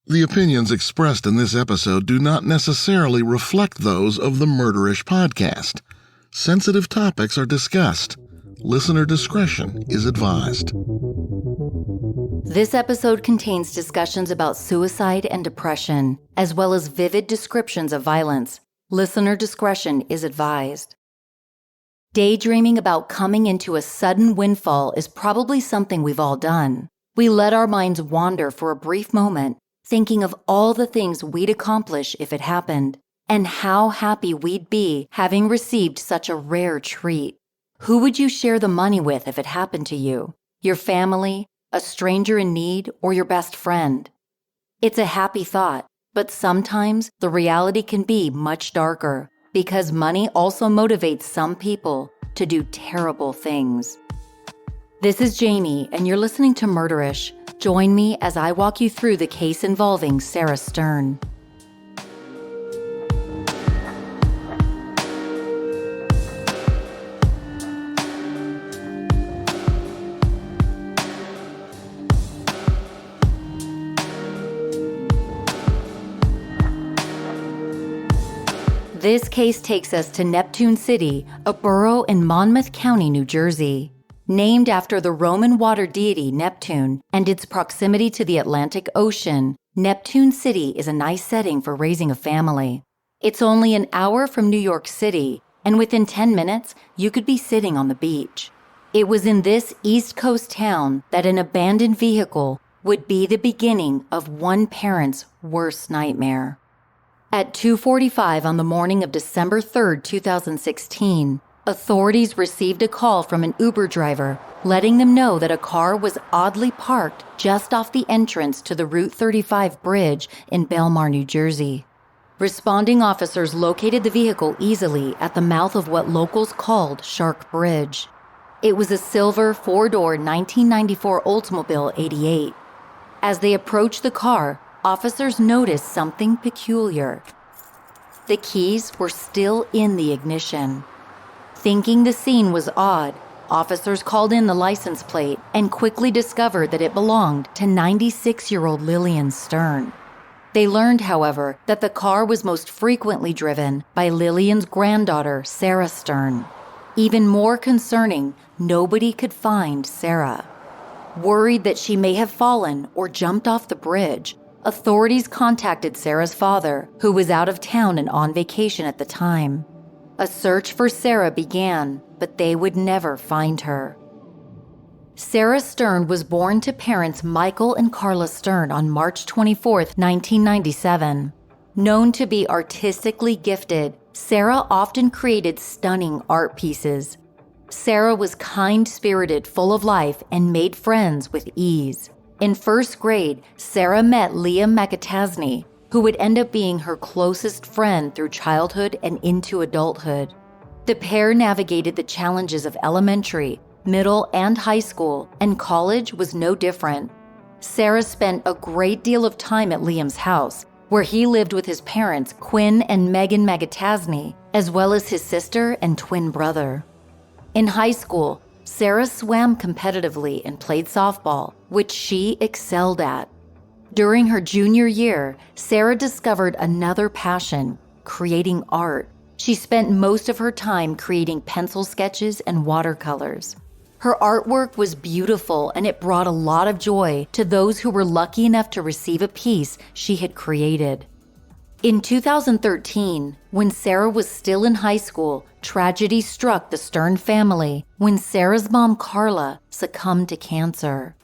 The opinions expressed in this episode do not necessarily reflect those of the Murderish podcast. Sensitive topics are discussed. Listener discretion is advised. This episode contains discussions about suicide and depression, as well as vivid descriptions of violence. Listener discretion is advised. Daydreaming about coming into a sudden windfall is probably something we've all done. We let our minds wander for a brief moment, thinking of all the things we'd accomplish if it happened, and how happy we'd be having received such a rare treat. Who would you share the money with if it happened to you? Your family, a stranger in need, or your best friend? It's a happy thought, but sometimes the reality can be much darker, because money also motivates some people to do terrible things. This is Jamie, and you're listening to Murderish. Join me as I walk you through the case involving Sarah Stern. This case takes us to Neptune City, a borough in Monmouth County, New Jersey. Named after the Roman water deity Neptune and its proximity to the Atlantic Ocean, Neptune City is a nice setting for raising a family. It's only an hour from New York City, and within 10 minutes, you could be sitting on the beach. It was in this East Coast town that an abandoned vehicle would be the beginning of one parent's worst nightmare. At 2:45 on the morning of December 3, 2016, authorities received a call from an Uber driver letting them know that a car was oddly parked just off the entrance to the Route 35 bridge in Belmar, New Jersey. Responding officers located the vehicle easily at the mouth of what locals called Shark Bridge. It was a silver four-door 1994 Oldsmobile 88. As they approached the car, officers noticed something peculiar. The keys were still in the ignition. Thinking the scene was odd, officers called in the license plate and quickly discovered that it belonged to 96-year-old Lillian Stern. They learned, however, that the car was most frequently driven by Lillian's granddaughter, Sarah Stern. Even more concerning, nobody could find Sarah. Worried that she may have fallen or jumped off the bridge, authorities contacted Sarah's father, who was out of town and on vacation at the time. A search for Sarah began, but they would never find her. Sarah Stern was born to parents Michael and Carla Stern on March 24, 1997. Known to be artistically gifted, Sarah often created stunning art pieces. Sarah was kind-spirited, full of life, and made friends with ease. In first grade, Sarah met Liam McAtasney, who would end up being her closest friend through childhood and into adulthood. The pair navigated the challenges of elementary, middle, and high school, and college was no different. Sarah spent a great deal of time at Liam's house, where he lived with his parents, Quinn and Megan McAtasney, as well as his sister and twin brother. In high school, Sarah swam competitively and played softball, which she excelled at. During her junior year, Sarah discovered another passion, creating art. She spent most of her time creating pencil sketches and watercolors. Her artwork was beautiful, and it brought a lot of joy to those who were lucky enough to receive a piece she had created. In 2013, when Sarah was still in high school, tragedy struck the Stern family when Sarah's mom, Carla, succumbed to cancer.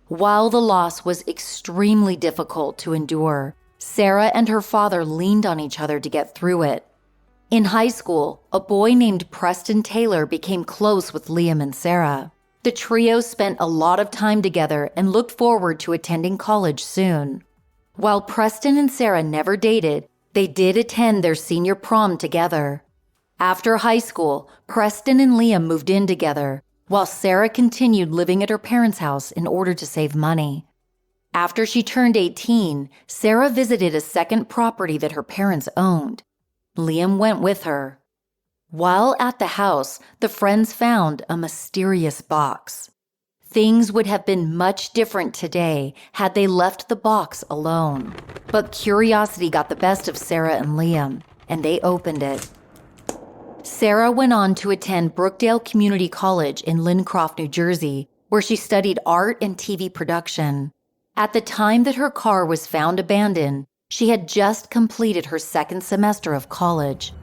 While the loss was extremely difficult to endure, Sarah and her father leaned on each other to get through it. In high school, a boy named Preston Taylor became close with Liam and Sarah. The trio spent a lot of time together and looked forward to attending college soon. While Preston and Sarah never dated, they did attend their senior prom together. After high school, Preston and Liam moved in together, while Sarah continued living at her parents' house in order to save money. After she turned 18, Sarah visited a second property that her parents owned. Liam went with her. While at the house, the friends found a mysterious box. Things would have been much different today had they left the box alone. But curiosity got the best of Sarah and Liam, and they opened it. Sarah went on to attend Brookdale Community College in Lincroft, New Jersey, where she studied art and TV production. At the time that her car was found abandoned, she had just completed her second semester of college.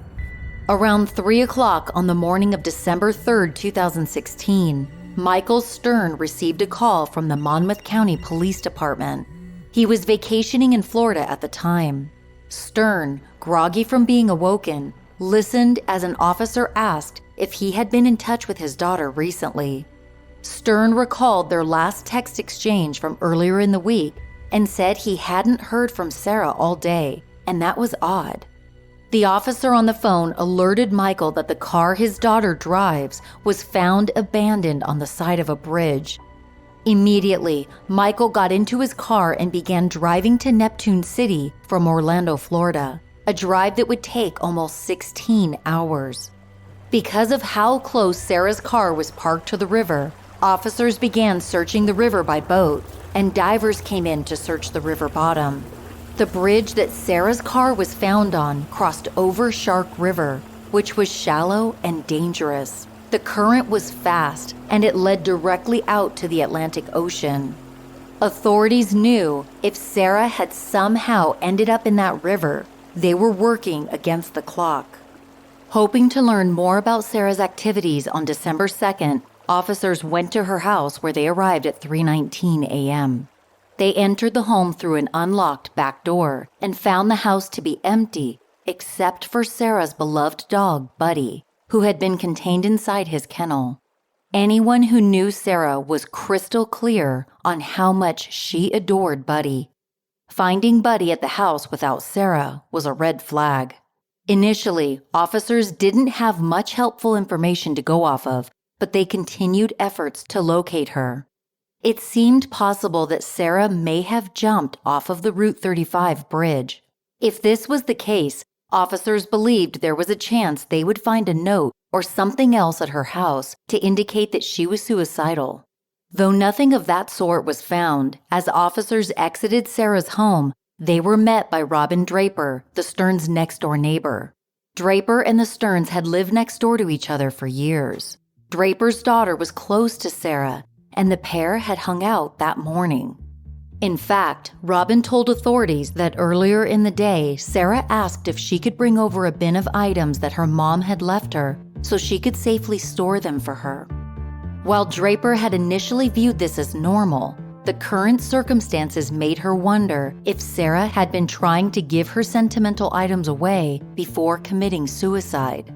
Around 3 o'clock on the morning of December 3, 2016, Michael Stern received a call from the Monmouth County Police Department. He was vacationing in Florida at the time. Stern, groggy from being awoken, listened as an officer asked if he had been in touch with his daughter recently. Stern recalled their last text exchange from earlier in the week and said he hadn't heard from Sarah all day, and that was odd. The officer on the phone alerted Michael that the car his daughter drives was found abandoned on the side of a bridge. Immediately, Michael got into his car and began driving to Neptune City from Orlando, Florida, a drive that would take almost 16 hours. Because of how close Sarah's car was parked to the river, officers began searching the river by boat, and divers came in to search the river bottom. The bridge that Sarah's car was found on crossed over Shark River, which was shallow and dangerous. The current was fast, and it led directly out to the Atlantic Ocean. Authorities knew if Sarah had somehow ended up in that river, they were working against the clock. Hoping to learn more about Sarah's activities on December 2nd, officers went to her house where they arrived at 3:19 a.m. They entered the home through an unlocked back door and found the house to be empty, except for Sarah's beloved dog, Buddy, who had been contained inside his kennel. Anyone who knew Sarah was crystal clear on how much she adored Buddy. Finding Buddy at the house without Sarah was a red flag. Initially, officers didn't have much helpful information to go off of, but they continued efforts to locate her. It seemed possible that Sarah may have jumped off of the Route 35 bridge. If this was the case, officers believed there was a chance they would find a note or something else at her house to indicate that she was suicidal. Though nothing of that sort was found, as officers exited Sarah's home, they were met by Robin Draper, the Sterns' next-door neighbor. Draper and the Sterns had lived next door to each other for years. Draper's daughter was close to Sarah, and the pair had hung out that morning. In fact, Robin told authorities that earlier in the day, Sarah asked if she could bring over a bin of items that her mom had left her so she could safely store them for her. While Draper had initially viewed this as normal, the current circumstances made her wonder if Sarah had been trying to give her sentimental items away before committing suicide.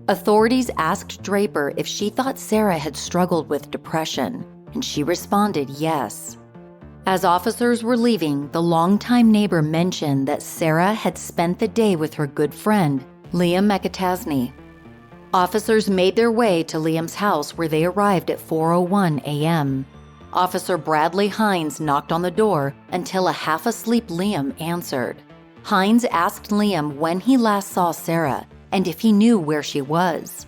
Authorities asked Draper if she thought Sarah had struggled with depression, and she responded yes. As officers were leaving, the longtime neighbor mentioned that Sarah had spent the day with her good friend, Liam McAtasney. Officers made their way to Liam's house where they arrived at 4:01 a.m. Officer Bradley Hines knocked on the door until a half-asleep Liam answered. Hines asked Liam when he last saw Sarah and if he knew where she was.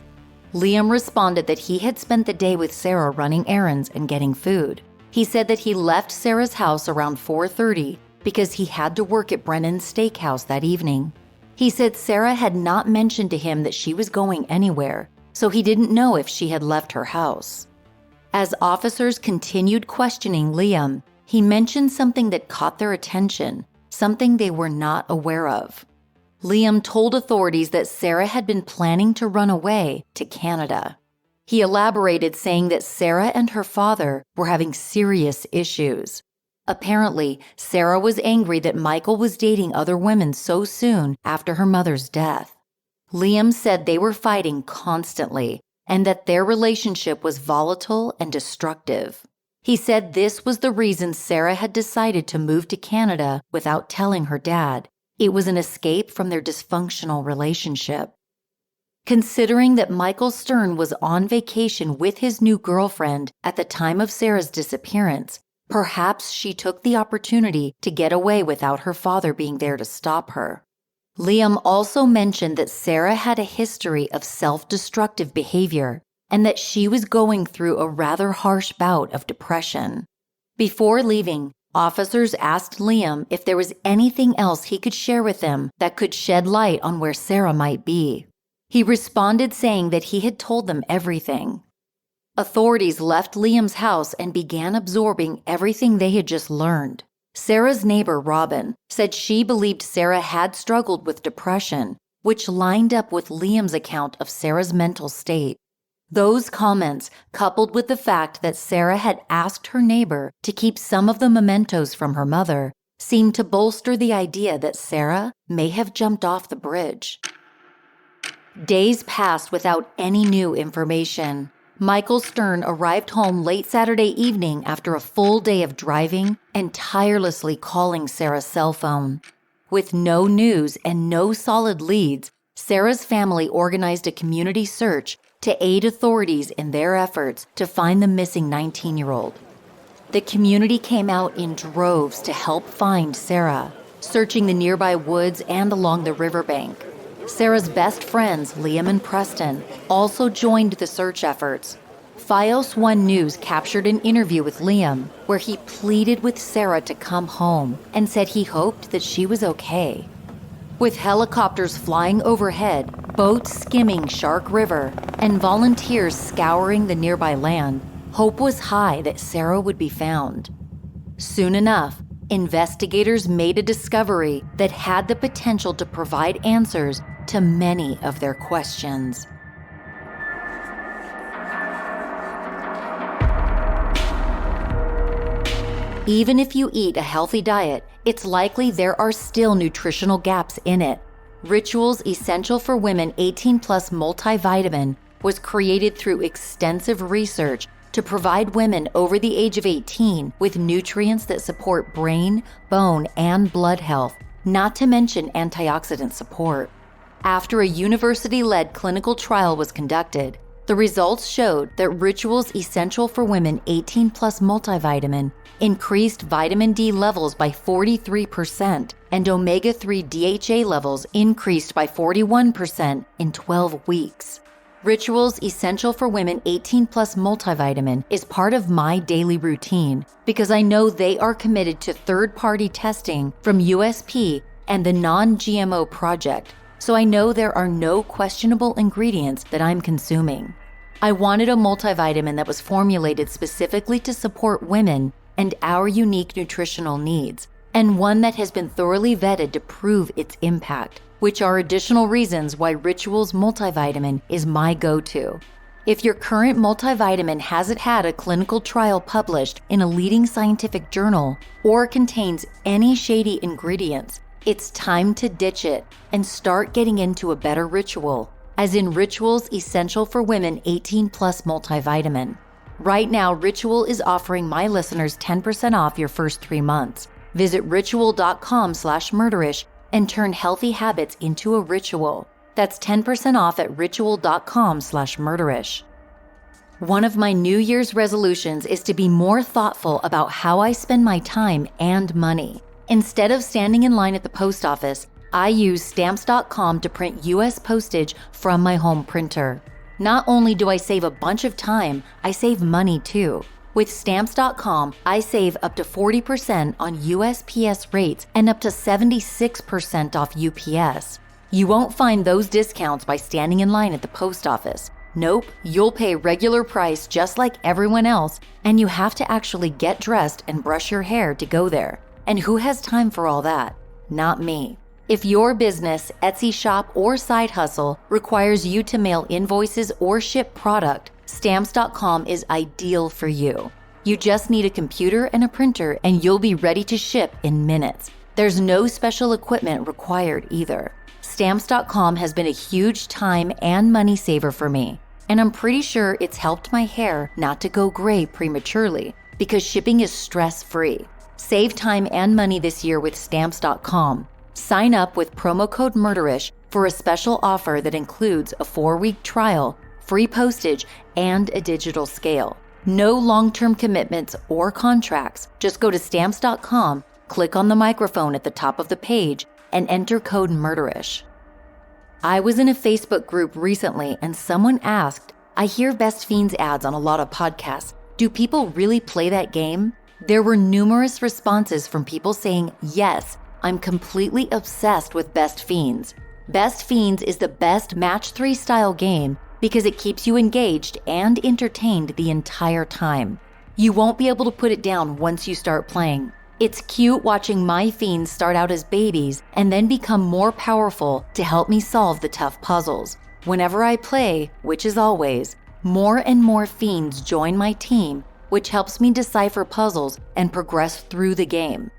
Liam responded that he had spent the day with Sarah running errands and getting food. He said that he left Sarah's house around 4:30 because he had to work at Brennan's Steakhouse that evening. He said Sarah had not mentioned to him that she was going anywhere, so he didn't know if she had left her house. As officers continued questioning Liam, he mentioned something that caught their attention, something they were not aware of. Liam told authorities that Sarah had been planning to run away to Canada. He elaborated, saying that Sarah and her father were having serious issues. Apparently, Sarah was angry that Michael was dating other women so soon after her mother's death. Liam said they were fighting constantly and that their relationship was volatile and destructive. He said this was the reason Sarah had decided to move to Canada without telling her dad. It was an escape from their dysfunctional relationship. Considering that Michael Stern was on vacation with his new girlfriend at the time of Sarah's disappearance, perhaps she took the opportunity to get away without her father being there to stop her. Liam also mentioned that Sarah had a history of self-destructive behavior, and that she was going through a rather harsh bout of depression. Before leaving, officers asked Liam if there was anything else he could share with them that could shed light on where Sarah might be. He responded saying that he had told them everything. Authorities left Liam's house and began absorbing everything they had just learned. Sarah's neighbor, Robin, said she believed Sarah had struggled with depression, which lined up with Liam's account of Sarah's mental state. Those comments, coupled with the fact that Sarah had asked her neighbor to keep some of the mementos from her mother, seemed to bolster the idea that Sarah may have jumped off the bridge. Days passed without any new information. Michael Stern arrived home late Saturday evening after a full day of driving and tirelessly calling Sarah's cell phone. With no news and no solid leads, Sarah's family organized a community search to aid authorities in their efforts to find the missing 19-year-old. The community came out in droves to help find Sarah, searching the nearby woods and along the riverbank. Sarah's best friends, Liam and Preston, also joined the search efforts. Fios One News captured an interview with Liam where he pleaded with Sarah to come home and said he hoped that she was okay. With helicopters flying overhead, boats skimming Shark River, and volunteers scouring the nearby land, hope was high that Sarah would be found. Soon enough, investigators made a discovery that had the potential to provide answers to many of their questions. Even if you eat a healthy diet, it's likely there are still nutritional gaps in it. Ritual's Essential for Women 18 Plus multivitamin was created through extensive research to provide women over the age of 18 with nutrients that support brain, bone, and blood health, not to mention antioxidant support. After a university-led clinical trial was conducted, the results showed that Ritual's Essential for Women 18 Plus multivitamin increased vitamin D levels by 43% and omega-3 DHA levels increased by 41% in 12 weeks. Ritual's Essential for Women 18 Plus multivitamin is part of my daily routine because I know they are committed to third-party testing from USP and the Non-GMO Project, so I know there are no questionable ingredients that I'm consuming. I wanted a multivitamin that was formulated specifically to support women and our unique nutritional needs, and one that has been thoroughly vetted to prove its impact, which are additional reasons why Ritual's multivitamin is my go-to. If your current multivitamin hasn't had a clinical trial published in a leading scientific journal or contains any shady ingredients, it's time to ditch it and start getting into a better Ritual, as in Ritual's Essential for Women 18 Plus multivitamin. Right now, Ritual is offering my listeners 10% off your first 3 months. Visit ritual.com/murderish and turn healthy habits into a ritual. That's 10% off at ritual.com/murderish. One of my New Year's resolutions is to be more thoughtful about how I spend my time and money. Instead of standing in line at the post office, I use stamps.com to print U.S. postage from my home printer. Not only do I save a bunch of time, I save money too. With stamps.com, I save up to 40% on USPS rates and up to 76% off UPS. You won't find those discounts by standing in line at the post office. Nope, you'll pay regular price just like everyone else, and you have to actually get dressed and brush your hair to go there. And who has time for all that? Not me. If your business, Etsy shop, or side hustle requires you to mail invoices or ship product, Stamps.com is ideal for you. You just need a computer and a printer and you'll be ready to ship in minutes. There's no special equipment required either. Stamps.com has been a huge time and money saver for me, and I'm pretty sure it's helped my hair not to go gray prematurely because shipping is stress-free. Save time and money this year with Stamps.com. Sign up with promo code MURDERISH for a special offer that includes a 4-week trial, free postage, and a digital scale. No long-term commitments or contracts. Just go to Stamps.com, click on the microphone at the top of the page, and enter code MURDERISH. I was in a Facebook group recently and someone asked, I hear Best Fiends ads on a lot of podcasts. Do people really play that game? There were numerous responses from people saying, yes, I'm completely obsessed with Best Fiends. Best Fiends is the best Match 3 style game because it keeps you engaged and entertained the entire time. You won't be able to put it down once you start playing. It's cute watching my fiends start out as babies and then become more powerful to help me solve the tough puzzles. Whenever I play, which is always, more and more fiends join my team, which helps me decipher puzzles and progress through the game.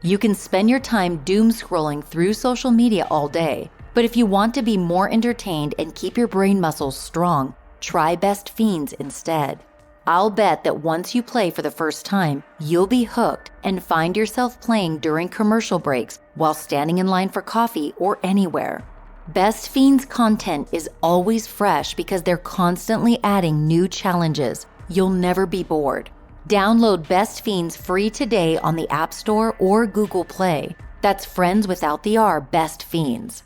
You can spend your time doom scrolling through social media all day, but if you want to be more entertained and keep your brain muscles strong, try Best Fiends instead. I'll bet that once you play for the first time, you'll be hooked and find yourself playing during commercial breaks while standing in line for coffee or anywhere. Best Fiends content is always fresh because they're constantly adding new challenges. You'll never be bored. Download Best Fiends free today on the App Store or Google Play. That's friends without the R, Best Fiends.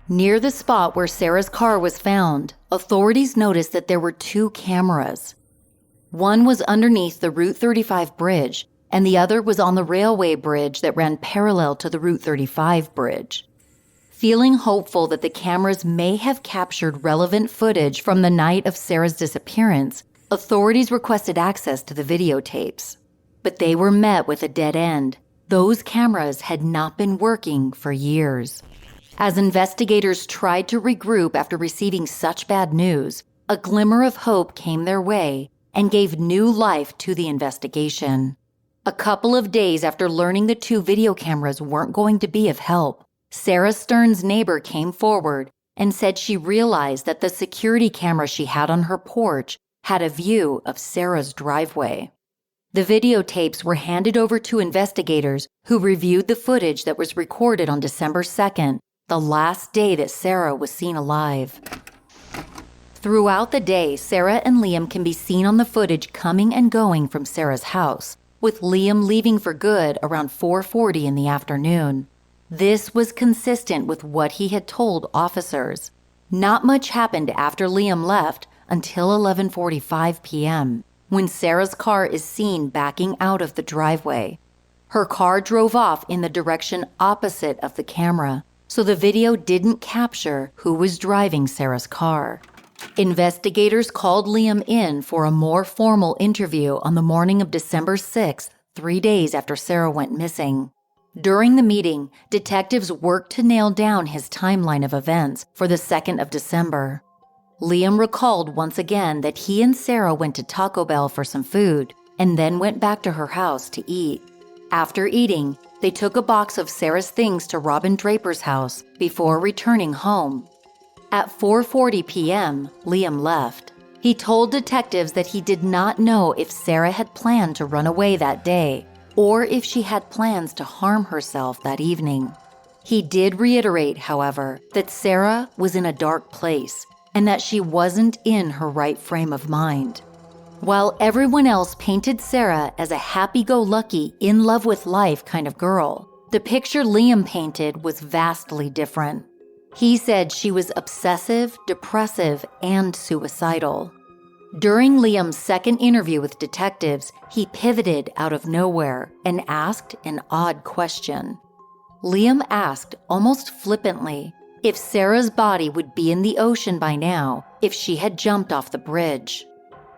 Near the spot where Sarah's car was found, authorities noticed that there were 2 cameras. One was underneath the Route 35 bridge, and the other was on the railway bridge that ran parallel to the Route 35 bridge. Feeling hopeful that the cameras may have captured relevant footage from the night of Sarah's disappearance, authorities requested access to the videotapes. But they were met with a dead end. Those cameras had not been working for years. As investigators tried to regroup after receiving such bad news, a glimmer of hope came their way and gave new life to the investigation. A couple of days after learning the 2 video cameras weren't going to be of help, Sarah Stern's neighbor came forward and said she realized that the security camera she had on her porch had a view of Sarah's driveway. The videotapes were handed over to investigators who reviewed the footage that was recorded on December 2nd, the last day that Sarah was seen alive. Throughout the day, Sarah and Liam can be seen on the footage coming and going from Sarah's house, with Liam leaving for good around 4:40 in the afternoon. This was consistent with what he had told officers. Not much happened after Liam left until 11:45 p.m., when Sarah's car is seen backing out of the driveway. Her car drove off in the direction opposite of the camera, so the video didn't capture who was driving Sarah's car. Investigators called Liam in for a more formal interview on the morning of December 6th, 3 days after Sarah went missing. During the meeting, detectives worked to nail down his timeline of events for the 2nd of December. Liam recalled once again that he and Sarah went to Taco Bell for some food and then went back to her house to eat. After eating, they took a box of Sarah's things to Robin Draper's house before returning home. At 4:40 p.m., Liam left. He told detectives that he did not know if Sarah had planned to run away that day or if she had plans to harm herself that evening. He did reiterate, however, that Sarah was in a dark place and that she wasn't in her right frame of mind. While everyone else painted Sarah as a happy-go-lucky, in-love-with-life kind of girl, the picture Liam painted was vastly different. He said she was obsessive, depressive, and suicidal. During Liam's second interview with detectives, he pivoted out of nowhere and asked an odd question. Liam asked, almost flippantly, if Sarah's body would be in the ocean by now if she had jumped off the bridge.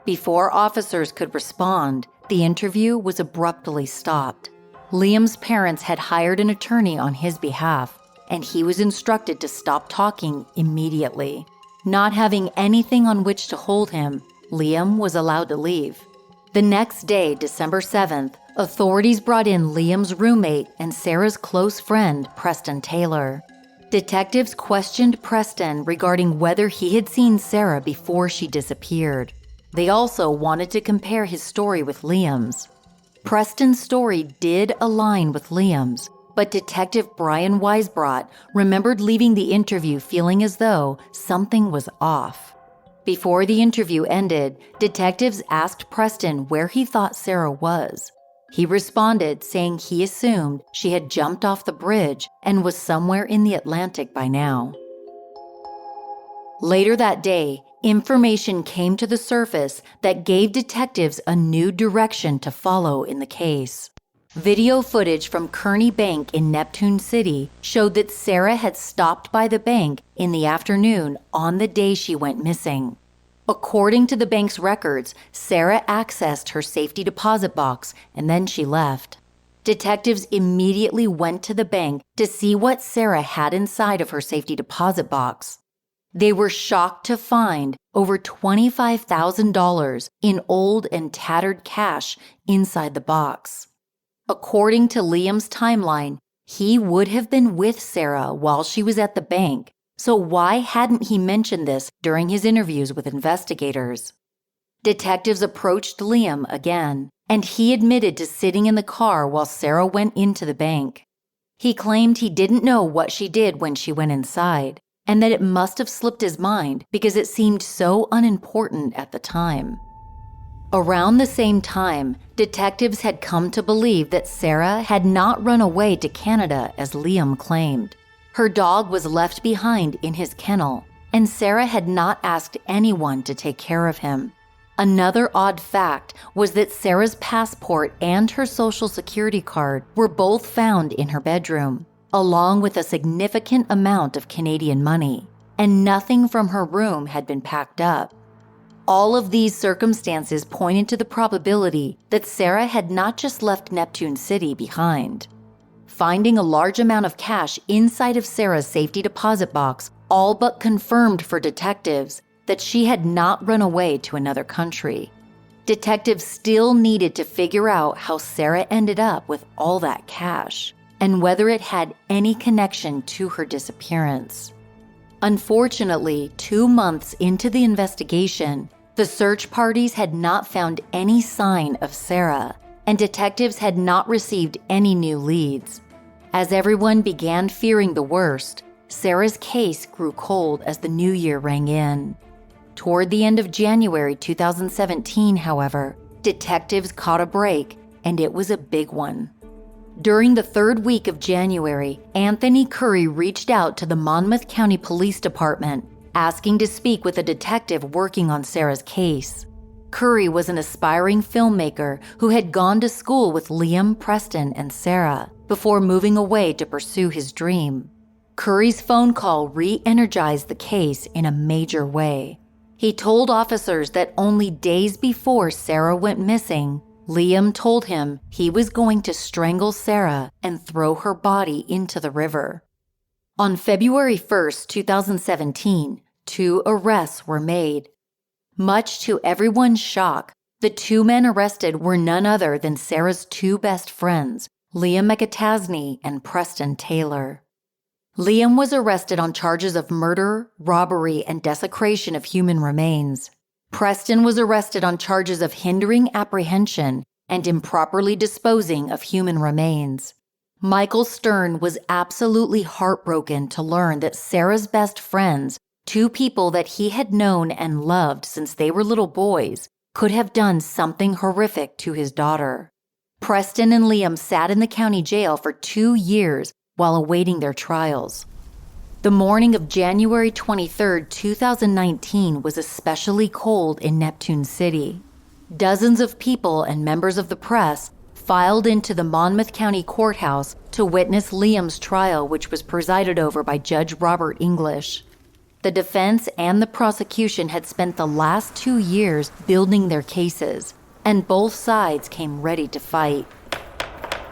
Before officers could respond, the interview was abruptly stopped. Liam's parents had hired an attorney on his behalf, and he was instructed to stop talking immediately. Not having anything on which to hold him, Liam was allowed to leave. The next day, December 7th, authorities brought in Liam's roommate and Sarah's close friend, Preston Taylor. Detectives questioned Preston regarding whether he had seen Sarah before she disappeared. They also wanted to compare his story with Liam's. Preston's story did align with Liam's, but Detective Brian Weisbrot remembered leaving the interview feeling as though something was off. Before the interview ended, detectives asked Preston where he thought Sarah was. He responded saying he assumed she had jumped off the bridge and was somewhere in the Atlantic by now. Later that day, information came to the surface that gave detectives a new direction to follow in the case. Video footage from Kearney Bank in Neptune City showed that Sarah had stopped by the bank in the afternoon on the day she went missing. According to the bank's records, Sarah accessed her safety deposit box and then she left. Detectives immediately went to the bank to see what Sarah had inside of her safety deposit box. They were shocked to find over $25,000 in old and tattered cash inside the box. According to Liam's timeline, he would have been with Sarah while she was at the bank, so why hadn't he mentioned this during his interviews with investigators? Detectives approached Liam again, and he admitted to sitting in the car while Sarah went into the bank. He claimed he didn't know what she did when she went inside, and that it must have slipped his mind because it seemed so unimportant at the time. Around the same time, detectives had come to believe that Sarah had not run away to Canada as Liam claimed. Her dog was left behind in his kennel, and Sarah had not asked anyone to take care of him. Another odd fact was that Sarah's passport and her social security card were both found in her bedroom, along with a significant amount of Canadian money, and nothing from her room had been packed up. All of these circumstances pointed to the probability that Sarah had not just left Neptune City behind. Finding a large amount of cash inside of Sarah's safety deposit box all but confirmed for detectives that she had not run away to another country. Detectives still needed to figure out how Sarah ended up with all that cash, and whether it had any connection to her disappearance. Unfortunately, 2 months into the investigation, the search parties had not found any sign of Sarah, and detectives had not received any new leads. As everyone began fearing the worst, Sarah's case grew cold as the new year rang in. Toward the end of January 2017, however, detectives caught a break, and it was a big one. During the third week of January, Anthony Curry reached out to the Monmouth County Police Department, asking to speak with a detective working on Sarah's case. Curry was an aspiring filmmaker who had gone to school with Liam, Preston, and Sarah before moving away to pursue his dream. Curry's phone call re-energized the case in a major way. He told officers that only days before Sarah went missing, Liam told him he was going to strangle Sarah and throw her body into the river. On February 1st, 2017, 2 arrests were made. Much to everyone's shock, the 2 men arrested were none other than Sarah's 2 best friends, Liam McAtasney and Preston Taylor. Liam was arrested on charges of murder, robbery, and desecration of human remains. Preston was arrested on charges of hindering apprehension and improperly disposing of human remains. Michael Stern was absolutely heartbroken to learn that Sarah's best friends, 2 people that he had known and loved since they were little boys, could have done something horrific to his daughter. Preston and Liam sat in the county jail for 2 years while awaiting their trials. The morning of January 23, 2019 was especially cold in Neptune City. Dozens of people and members of the press filed into the Monmouth County Courthouse to witness Liam's trial, which was presided over by Judge Robert English. The defense and the prosecution had spent the last 2 years building their cases, and both sides came ready to fight.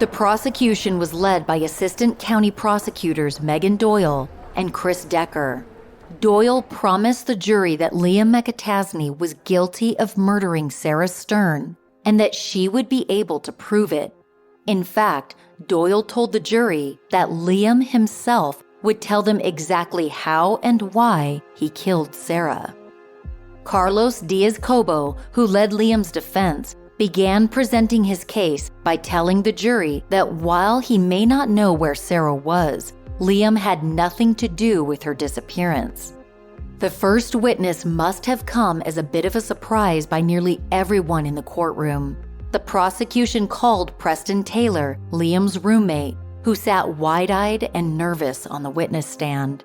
The prosecution was led by Assistant County Prosecutors Megan Doyle and Chris Decker. Doyle promised the jury that Liam McAtasney was guilty of murdering Sarah Stern and that she would be able to prove it. In fact, Doyle told the jury that Liam himself would tell them exactly how and why he killed Sarah. Carlos Diaz-Cobo, who led Liam's defense, began presenting his case by telling the jury that while he may not know where Sarah was, Liam had nothing to do with her disappearance. The first witness must have come as a bit of a surprise by nearly everyone in the courtroom. The prosecution called Preston Taylor, Liam's roommate, who sat wide-eyed and nervous on the witness stand.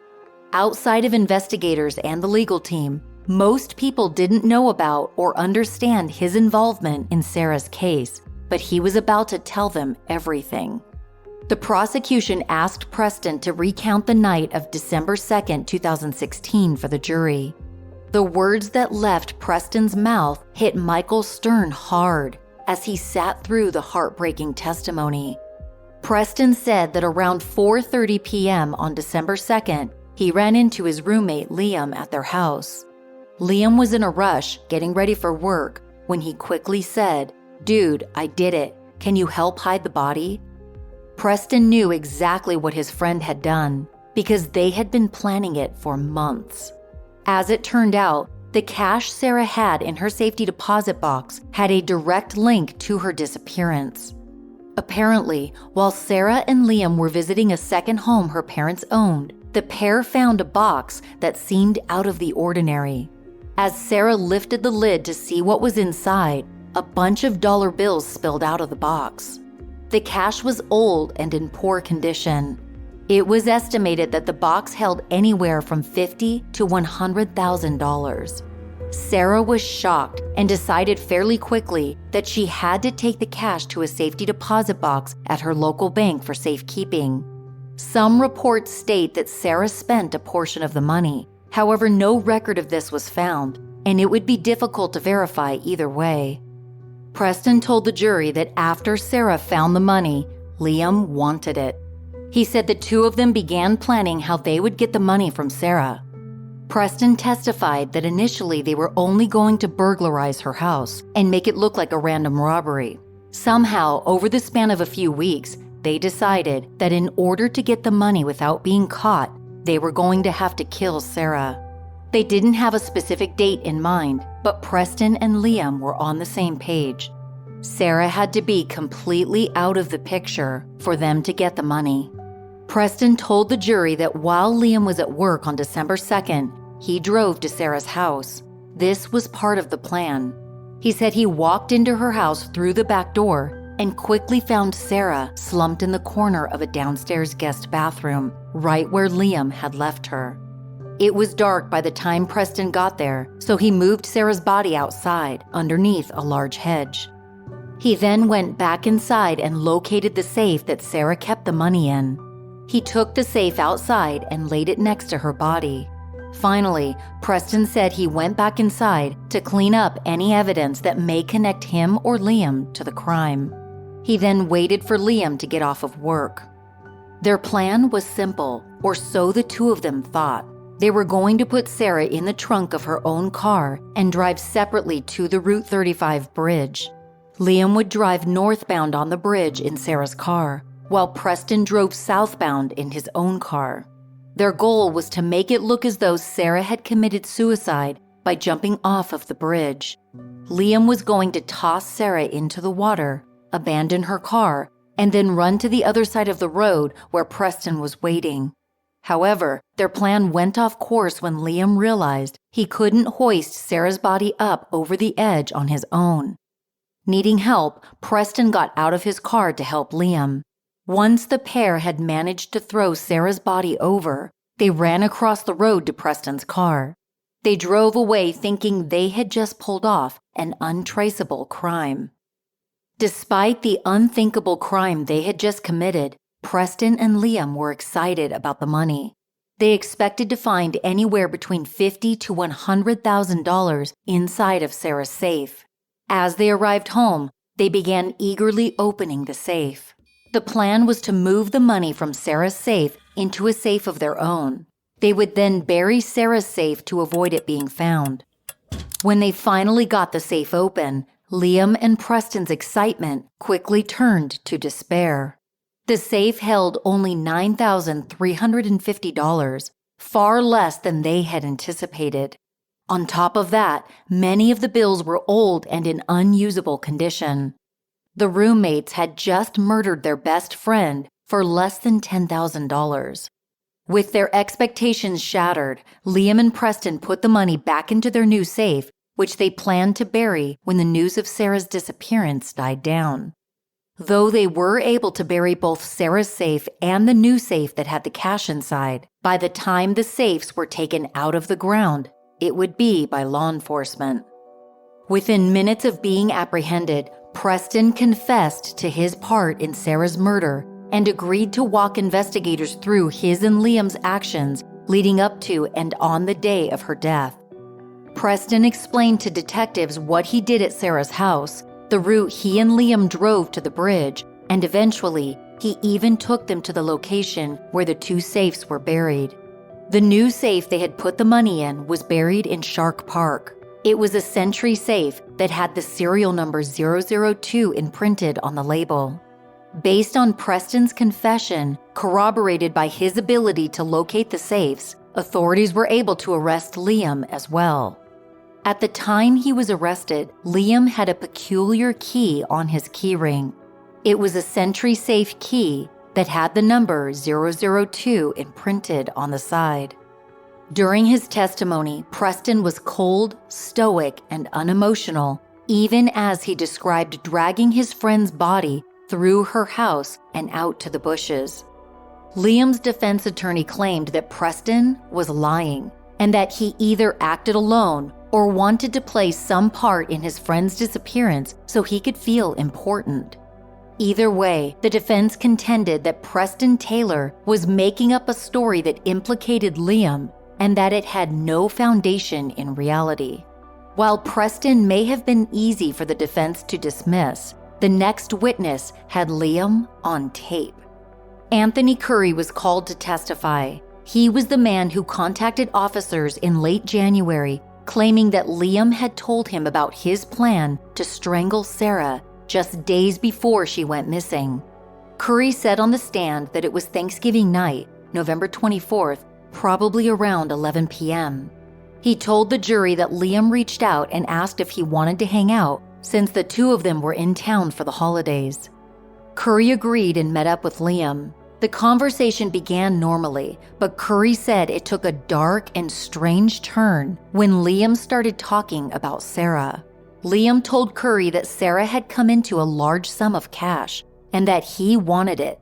Outside of investigators and the legal team, most people didn't know about or understand his involvement in Sarah's case, but he was about to tell them everything. The prosecution asked Preston to recount the night of December 2nd, 2016 for the jury. The words that left Preston's mouth hit Michael Stern hard as he sat through the heartbreaking testimony. Preston said that around 4:30 p.m. on December 2nd, he ran into his roommate Liam at their house. Liam was in a rush, getting ready for work, when he quickly said, "Dude, I did it. Can you help hide the body?" Preston knew exactly what his friend had done because they had been planning it for months. As it turned out, the cash Sarah had in her safety deposit box had a direct link to her disappearance. Apparently, while Sarah and Liam were visiting a second home her parents owned, the pair found a box that seemed out of the ordinary. As Sarah lifted the lid to see what was inside, a bunch of dollar bills spilled out of the box. The cash was old and in poor condition. It was estimated that the box held anywhere from $50,000 to $100,000. Sarah was shocked and decided fairly quickly that she had to take the cash to a safety deposit box at her local bank for safekeeping. Some reports state that Sarah spent a portion of the money. However, no record of this was found, and it would be difficult to verify either way. Preston told the jury that after Sarah found the money, Liam wanted it. He said the two of them began planning how they would get the money from Sarah. Preston testified that initially they were only going to burglarize her house and make it look like a random robbery. Somehow, over the span of a few weeks, they decided that in order to get the money without being caught, they were going to have to kill Sarah. They didn't have a specific date in mind, but Preston and Liam were on the same page. Sarah had to be completely out of the picture for them to get the money. Preston told the jury that while Liam was at work on December 2nd, he drove to Sarah's house. This was part of the plan. He said he walked into her house through the back door and quickly found Sarah slumped in the corner of a downstairs guest bathroom, right where Liam had left her. It was dark by the time Preston got there, so he moved Sarah's body outside, underneath a large hedge. He then went back inside and located the safe that Sarah kept the money in. He took the safe outside and laid it next to her body. Finally, Preston said he went back inside to clean up any evidence that may connect him or Liam to the crime. He then waited for Liam to get off of work. Their plan was simple, or so the two of them thought. They were going to put Sarah in the trunk of her own car and drive separately to the Route 35 bridge. Liam would drive northbound on the bridge in Sarah's car, while Preston drove southbound in his own car. Their goal was to make it look as though Sarah had committed suicide by jumping off of the bridge. Liam was going to toss Sarah into the water, abandon her car, and then run to the other side of the road where Preston was waiting. However, their plan went off course when Liam realized he couldn't hoist Sarah's body up over the edge on his own. Needing help, Preston got out of his car to help Liam. Once the pair had managed to throw Sarah's body over, they ran across the road to Preston's car. They drove away thinking they had just pulled off an untraceable crime. Despite the unthinkable crime they had just committed, Preston and Liam were excited about the money. They expected to find anywhere between $50,000 to $100,000 inside of Sarah's safe. As they arrived home, they began eagerly opening the safe. The plan was to move the money from Sarah's safe into a safe of their own. They would then bury Sarah's safe to avoid it being found. When they finally got the safe open, Liam and Preston's excitement quickly turned to despair. The safe held only $9,350, far less than they had anticipated. On top of that, many of the bills were old and in unusable condition. The roommates had just murdered their best friend for less than $10,000. With their expectations shattered, Liam and Preston put the money back into their new safe, which they planned to bury when the news of Sarah's disappearance died down. Though they were able to bury both Sarah's safe and the new safe that had the cash inside, by the time the safes were taken out of the ground, it would be by law enforcement. Within minutes of being apprehended, Preston confessed to his part in Sarah's murder and agreed to walk investigators through his and Liam's actions leading up to and on the day of her death. Preston explained to detectives what he did at Sarah's house, the route he and Liam drove to the bridge, and eventually, he even took them to the location where the two safes were buried. The new safe they had put the money in was buried in Shark Park. It was a Century safe that had the serial number 002 imprinted on the label. Based on Preston's confession, corroborated by his ability to locate the safes, authorities were able to arrest Liam as well. At the time he was arrested, Liam had a peculiar key on his keyring. It was a Century safe key that had the number 002 imprinted on the side. During his testimony, Preston was cold, stoic, and unemotional, even as he described dragging his friend's body through her house and out to the bushes. Liam's defense attorney claimed that Preston was lying and that he either acted alone or wanted to play some part in his friend's disappearance so he could feel important. Either way, the defense contended that Preston Taylor was making up a story that implicated Liam and that it had no foundation in reality. While Preston may have been easy for the defense to dismiss, the next witness had Liam on tape. Anthony Curry was called to testify. He was the man who contacted officers in late January, claiming that Liam had told him about his plan to strangle Sarah just days before she went missing. Curry said on the stand that it was Thanksgiving night, November 24th, probably around 11 p.m. He told the jury that Liam reached out and asked if he wanted to hang out since the two of them were in town for the holidays. Curry agreed and met up with Liam. The conversation began normally, but Curry said it took a dark and strange turn when Liam started talking about Sarah. Liam told Curry that Sarah had come into a large sum of cash and that he wanted it.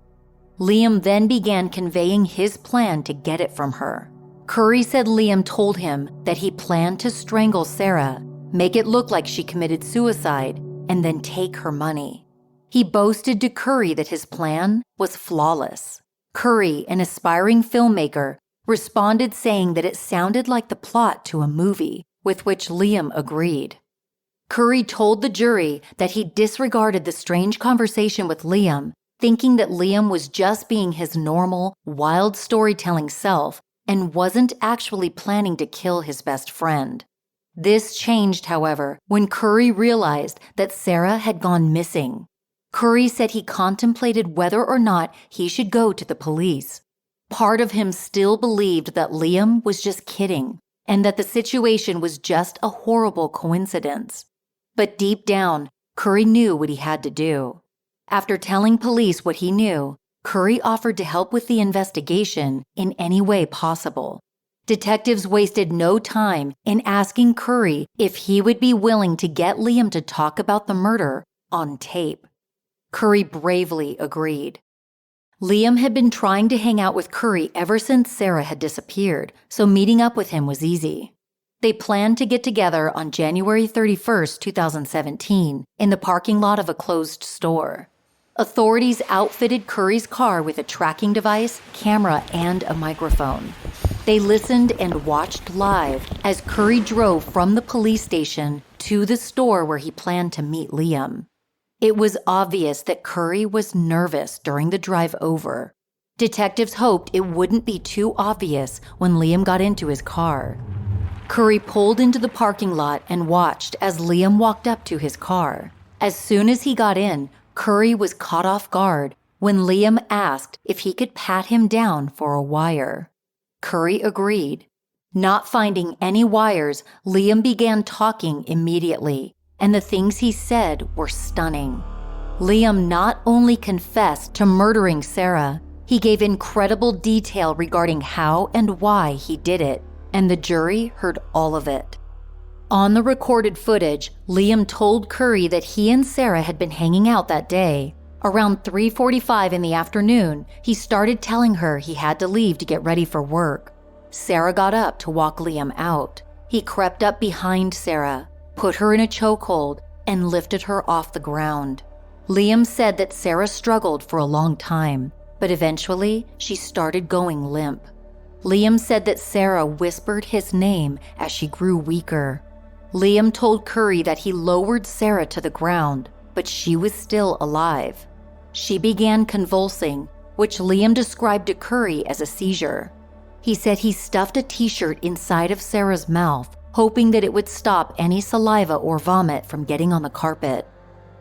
Liam then began conveying his plan to get it from her. Curry said Liam told him that he planned to strangle Sarah, make it look like she committed suicide, and then take her money. He boasted to Curry that his plan was flawless. Curry, an aspiring filmmaker, responded saying that it sounded like the plot to a movie, with which Liam agreed. Curry told the jury that he disregarded the strange conversation with Liam, thinking that Liam was just being his normal, wild storytelling self and wasn't actually planning to kill his best friend. This changed, however, when Curry realized that Sarah had gone missing. Curry said he contemplated whether or not he should go to the police. Part of him still believed that Liam was just kidding and that the situation was just a horrible coincidence. But deep down, Curry knew what he had to do. After telling police what he knew, Curry offered to help with the investigation in any way possible. Detectives wasted no time in asking Curry if he would be willing to get Liam to talk about the murder on tape. Curry bravely agreed. Liam had been trying to hang out with Curry ever since Sarah had disappeared, so meeting up with him was easy. They planned to get together on January 31st, 2017, in the parking lot of a closed store. Authorities outfitted Curry's car with a tracking device, camera, and a microphone. They listened and watched live as Curry drove from the police station to the store where he planned to meet Liam. It was obvious that Curry was nervous during the drive over. Detectives hoped it wouldn't be too obvious when Liam got into his car. Curry pulled into the parking lot and watched as Liam walked up to his car. As soon as he got in, Curry was caught off guard when Liam asked if he could pat him down for a wire. Curry agreed. Not finding any wires, Liam began talking immediately, and the things he said were stunning. Liam not only confessed to murdering Sarah, he gave incredible detail regarding how and why he did it, and the jury heard all of it. On the recorded footage, Liam told Curry that he and Sarah had been hanging out that day. Around 3:45 in the afternoon, he started telling her he had to leave to get ready for work. Sarah got up to walk Liam out. He crept up behind Sarah, put her in a chokehold, and lifted her off the ground. Liam said that Sarah struggled for a long time, but eventually she started going limp. Liam said that Sarah whispered his name as she grew weaker. Liam told Curry that he lowered Sarah to the ground, but she was still alive. She began convulsing, which Liam described to Curry as a seizure. He said he stuffed a t-shirt inside of Sarah's mouth, hoping that it would stop any saliva or vomit from getting on the carpet.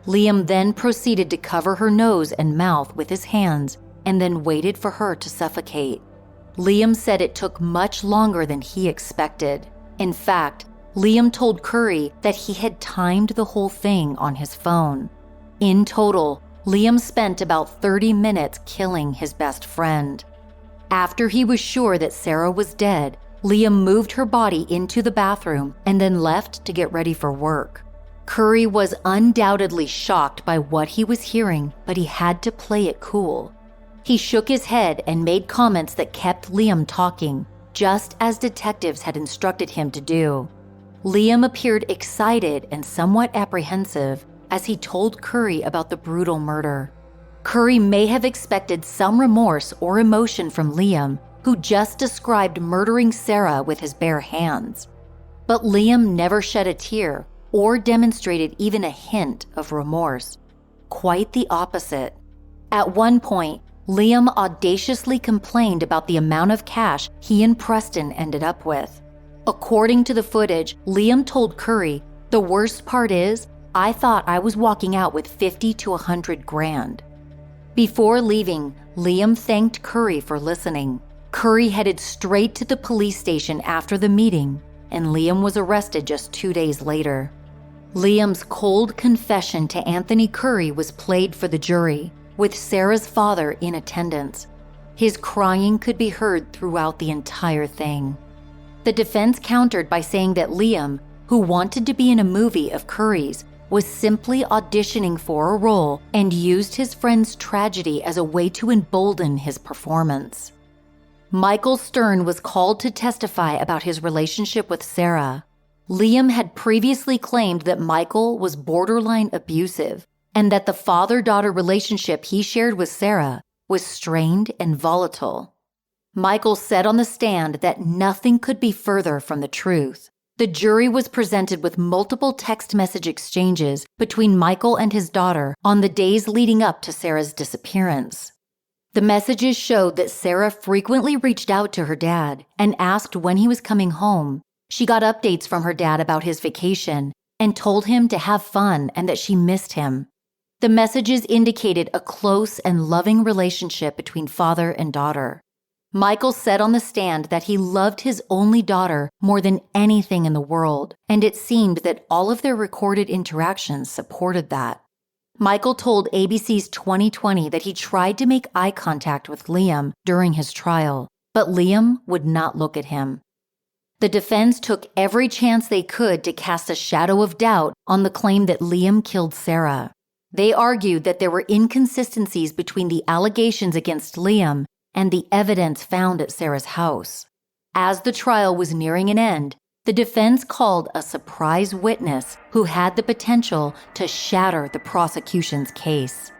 Liam then proceeded to cover her nose and mouth with his hands and then waited for her to suffocate. Liam said it took much longer than he expected. In fact, Liam told Curry that he had timed the whole thing on his phone. In total, Liam spent about 30 minutes killing his best friend. After he was sure that Sarah was dead, Liam moved her body into the bathroom and then left to get ready for work. Curry was undoubtedly shocked by what he was hearing, but he had to play it cool. He shook his head and made comments that kept Liam talking, just as detectives had instructed him to do. Liam appeared excited and somewhat apprehensive as he told Curry about the brutal murder. Curry may have expected some remorse or emotion from Liam, who just described murdering Sarah with his bare hands. But Liam never shed a tear or demonstrated even a hint of remorse. Quite the opposite. At one point, Liam audaciously complained about the amount of cash he and Preston ended up with. According to the footage, Liam told Curry, "The worst part is, I thought I was walking out with 50 to 100 grand. Before leaving, Liam thanked Curry for listening. Curry headed straight to the police station after the meeting, and Liam was arrested just 2 days later. Liam's cold confession to Anthony Curry was played for the jury, with Sarah's father in attendance. His crying could be heard throughout the entire thing. The defense countered by saying that Liam, who wanted to be in a movie of Curry's, was simply auditioning for a role and used his friend's tragedy as a way to embolden his performance. Michael Stern was called to testify about his relationship with Sarah. Liam had previously claimed that Michael was borderline abusive and that the father-daughter relationship he shared with Sarah was strained and volatile. Michael said on the stand that nothing could be further from the truth. The jury was presented with multiple text message exchanges between Michael and his daughter on the days leading up to Sarah's disappearance. The messages showed that Sarah frequently reached out to her dad and asked when he was coming home. She got updates from her dad about his vacation and told him to have fun and that she missed him. The messages indicated a close and loving relationship between father and daughter. Michael said on the stand that he loved his only daughter more than anything in the world, and it seemed that all of their recorded interactions supported that. Michael told ABC's 2020 that he tried to make eye contact with Liam during his trial, but Liam would not look at him. The defense took every chance they could to cast a shadow of doubt on the claim that Liam killed Sarah. They argued that there were inconsistencies between the allegations against Liam and the evidence found at Sarah's house. As the trial was nearing an end, the defense called a surprise witness who had the potential to shatter the prosecution's case.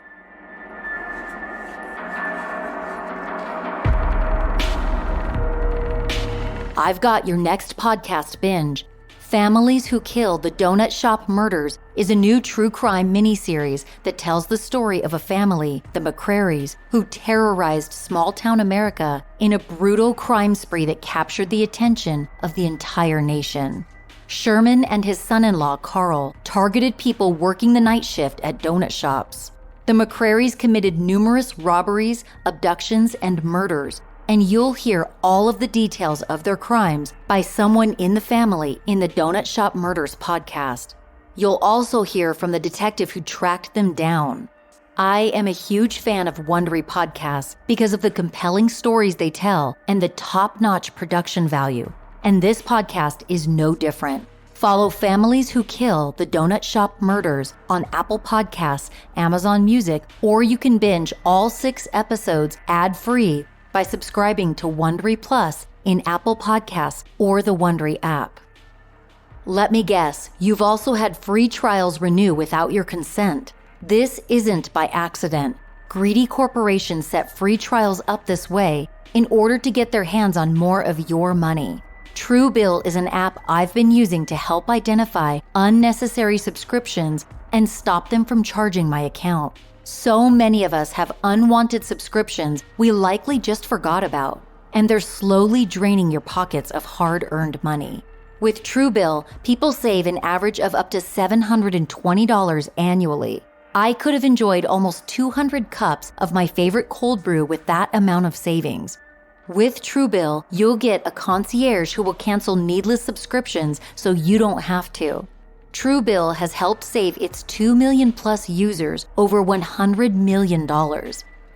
I've got your next podcast binge. Families Who Kill the Donut Shop Murders is a new true crime miniseries that tells the story of a family, the McCrarys, who terrorized small-town America in a brutal crime spree that captured the attention of the entire nation. Sherman and his son-in-law, Carl, targeted people working the night shift at donut shops. The McCrarys committed numerous robberies, abductions, and murders, and you'll hear all of the details of their crimes by someone in the family in the Donut Shop Murders podcast. You'll also hear from the detective who tracked them down. I am a huge fan of Wondery podcasts because of the compelling stories they tell and the top-notch production value. And this podcast is no different. Follow Families Who Kill the Donut Shop Murders on Apple Podcasts, Amazon Music, or you can binge all 6 episodes ad-free by subscribing to Wondery Plus in Apple Podcasts or the Wondery app. Let me guess, you've also had free trials renew without your consent. This isn't by accident. Greedy corporations set free trials up this way in order to get their hands on more of your money. TruBill is an app I've been using to help identify unnecessary subscriptions and stop them from charging my account. So many of us have unwanted subscriptions we likely just forgot about, and they're slowly draining your pockets of hard-earned money. With TruBill, people save an average of up to $720 annually. I could have enjoyed almost 200 cups of my favorite cold brew with that amount of savings. With TruBill, you'll get a concierge who will cancel needless subscriptions so you don't have to. TruBill has helped save its 2 million plus users over $100 million.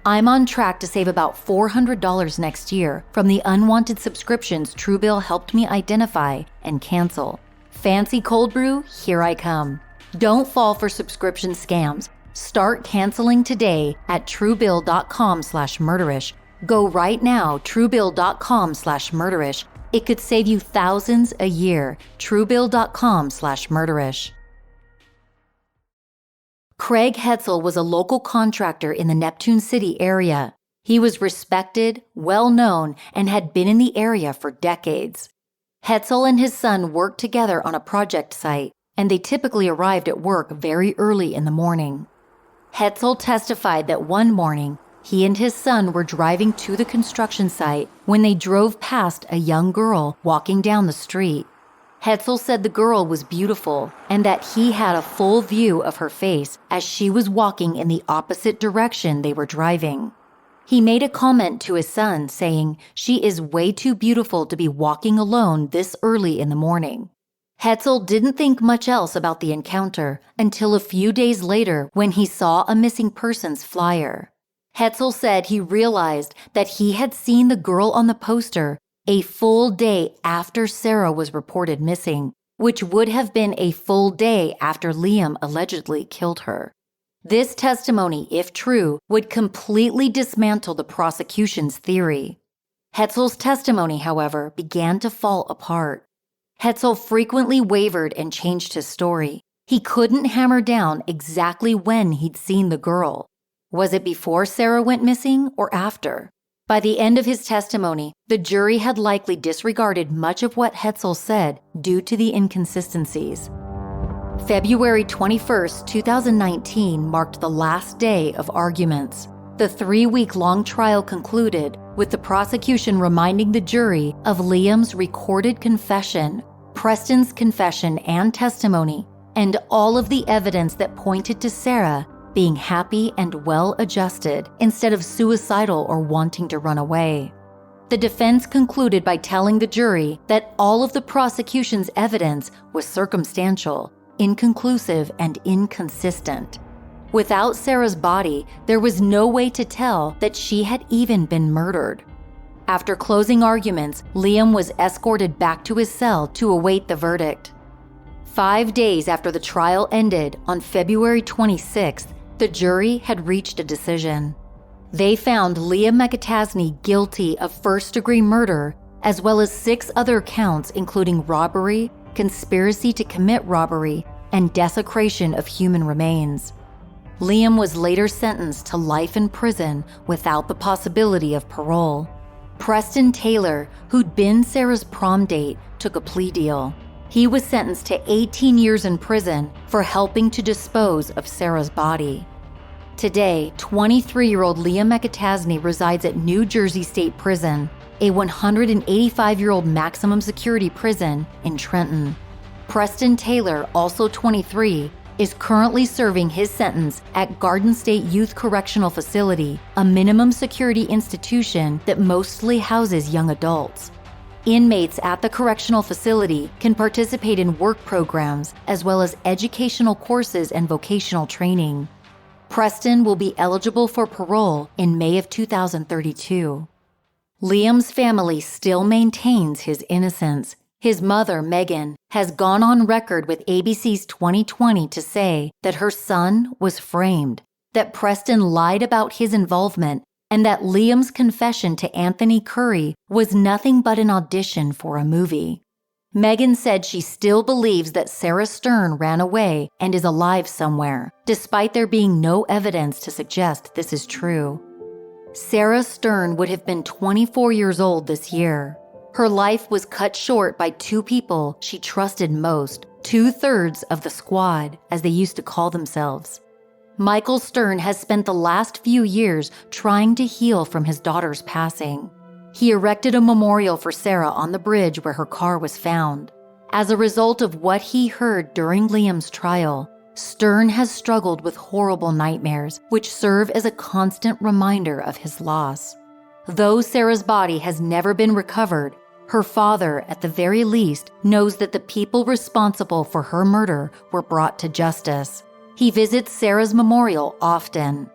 I'm on track to save about $400 next year from the unwanted subscriptions TruBill helped me identify and cancel. Fancy cold brew? Here I come. Don't fall for subscription scams. Start canceling today at truebill.com/murderish. Go right now, truebill.com/murderish. It could save you thousands a year. truebill.com/murderish. Craig Hetzel was a local contractor in the Neptune City area. He was respected, well-known, and had been in the area for decades. Hetzel and his son worked together on a project site, and they typically arrived at work very early in the morning. Hetzel testified that one morning, he and his son were driving to the construction site when they drove past a young girl walking down the street. Hetzel said the girl was beautiful and that he had a full view of her face as she was walking in the opposite direction they were driving. He made a comment to his son saying, "She is way too beautiful to be walking alone this early in the morning." Hetzel didn't think much else about the encounter until a few days later when he saw a missing persons flyer. Hetzel said he realized that he had seen the girl on the poster a full day after Sarah was reported missing, which would have been a full day after Liam allegedly killed her. This testimony, if true, would completely dismantle the prosecution's theory. Hetzel's testimony, however, began to fall apart. Hetzel frequently wavered and changed his story. He couldn't hammer down exactly when he'd seen the girl. Was it before Sarah went missing or after? By the end of his testimony, the jury had likely disregarded much of what Hetzel said due to the inconsistencies. February 21, 2019 marked the last day of arguments. The 3-week-long trial concluded with the prosecution reminding the jury of Liam's recorded confession, Preston's confession and testimony, and all of the evidence that pointed to Sarah being happy and well-adjusted instead of suicidal or wanting to run away. The defense concluded by telling the jury that all of the prosecution's evidence was circumstantial, inconclusive, and inconsistent. Without Sarah's body, there was no way to tell that she had even been murdered. After closing arguments, Liam was escorted back to his cell to await the verdict. 5 days after the trial ended, on February 26th, the jury had reached a decision. They found Liam McAtasney guilty of first-degree murder, as well as 6 other counts including robbery, conspiracy to commit robbery, and desecration of human remains. Liam was later sentenced to life in prison without the possibility of parole. Preston Taylor, who'd been Sarah's prom date, took a plea deal. He was sentenced to 18 years in prison for helping to dispose of Sarah's body. Today, 23-year-old Liam McAtasney resides at New Jersey State Prison, a 185-year-old maximum security prison in Trenton. Preston Taylor, also 23, is currently serving his sentence at Garden State Youth Correctional Facility, a minimum security institution that mostly houses young adults. Inmates at the correctional facility can participate in work programs as well as educational courses and vocational training. Preston will be eligible for parole in May of 2032. Liam's family still maintains his innocence. His mother, Megan, has gone on record with ABC's 2020 to say that her son was framed, that Preston lied about his involvement, and that Liam's confession to Anthony Curry was nothing but an audition for a movie. Megan said she still believes that Sarah Stern ran away and is alive somewhere, despite there being no evidence to suggest this is true. Sarah Stern would have been 24 years old this year. Her life was cut short by two people she trusted most, 2/3 of the squad, as they used to call themselves. Michael Stern has spent the last few years trying to heal from his daughter's passing. He erected a memorial for Sarah on the bridge where her car was found. As a result of what he heard during Liam's trial, Stern has struggled with horrible nightmares, which serve as a constant reminder of his loss. Though Sarah's body has never been recovered, her father, at the very least, knows that the people responsible for her murder were brought to justice. He visits Sarah's memorial often.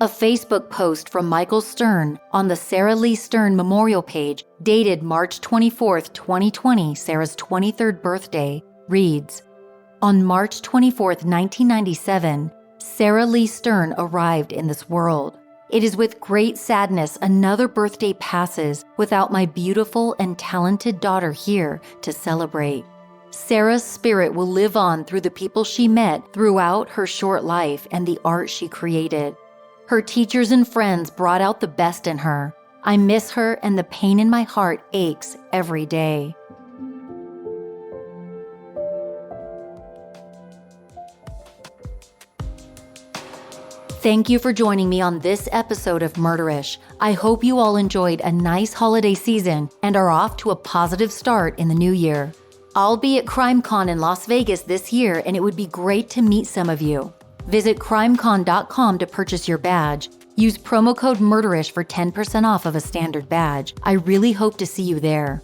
A Facebook post from Michael Stern on the Sarah Lee Stern memorial page, dated March 24, 2020, Sarah's 23rd birthday, reads, "On March 24, 1997, Sarah Lee Stern arrived in this world. It is with great sadness another birthday passes without my beautiful and talented daughter here to celebrate. Sarah's spirit will live on through the people she met throughout her short life and the art she created. Her teachers and friends brought out the best in her. I miss her and the pain in my heart aches every day." Thank you for joining me on this episode of Murderish. I hope you all enjoyed a nice holiday season and are off to a positive start in the new year. I'll be at CrimeCon in Las Vegas this year, and it would be great to meet some of you. Visit crimecon.com to purchase your badge. Use promo code Murderish for 10% off of a standard badge. I really hope to see you there.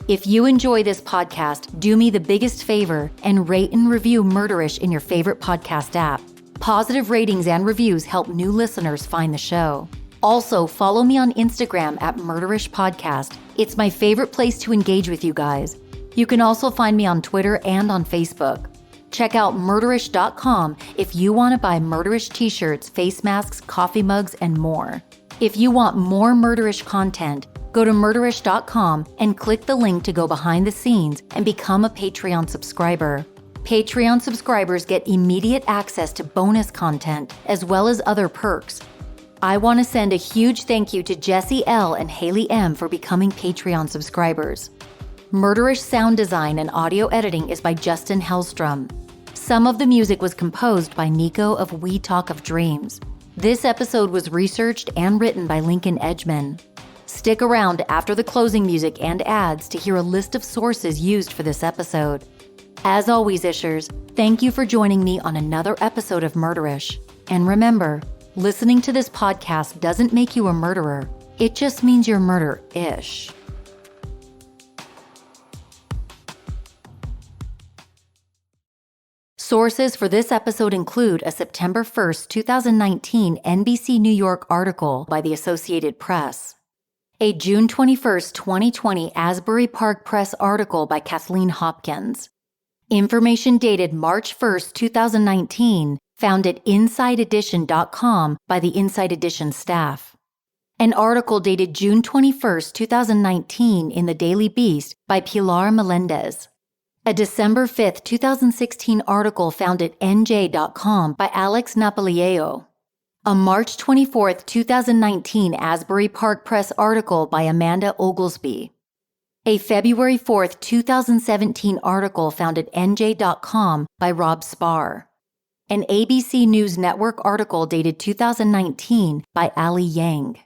If you enjoy this podcast, do me the biggest favor and rate and review Murderish in your favorite podcast app. Positive ratings and reviews help new listeners find the show. Also, follow me on Instagram at Murderish Podcast. It's my favorite place to engage with you guys. You can also find me on Twitter and on Facebook. Check out murderish.com if you want to buy Murderish t-shirts, face masks, coffee mugs, and more. If you want more Murderish content, go to murderish.com and click the link to go behind the scenes and become a Patreon subscriber. Patreon subscribers get immediate access to bonus content as well as other perks. I want to send a huge thank you to Jesse L. and Haley M. for becoming Patreon subscribers. Murderish sound design and audio editing is by Justin Hellstrom. Some of the music was composed by Nico of We Talk of Dreams. This episode was researched and written by Lincoln Edgman. Stick around after the closing music and ads to hear a list of sources used for this episode. As always, Ishers, thank you for joining me on another episode of Murderish. And remember, listening to this podcast doesn't make you a murderer. It just means you're murder-ish. Sources for this episode include a September 1st, 2019 NBC New York article by the Associated Press, a June 21st, 2020 Asbury Park Press article by Kathleen Hopkins, information dated March 1st, 2019, found at InsideEdition.com by the Inside Edition staff, an article dated June 21st, 2019 in the Daily Beast by Pilar Melendez, a December 5th, 2016 article found at NJ.com by Alex Napolieo, a March 24th, 2019 Asbury Park Press article by Amanda Oglesby, a February 4th, 2017 article found at NJ.com by Rob Spar, an ABC News Network article dated 2019 by Ali Yang,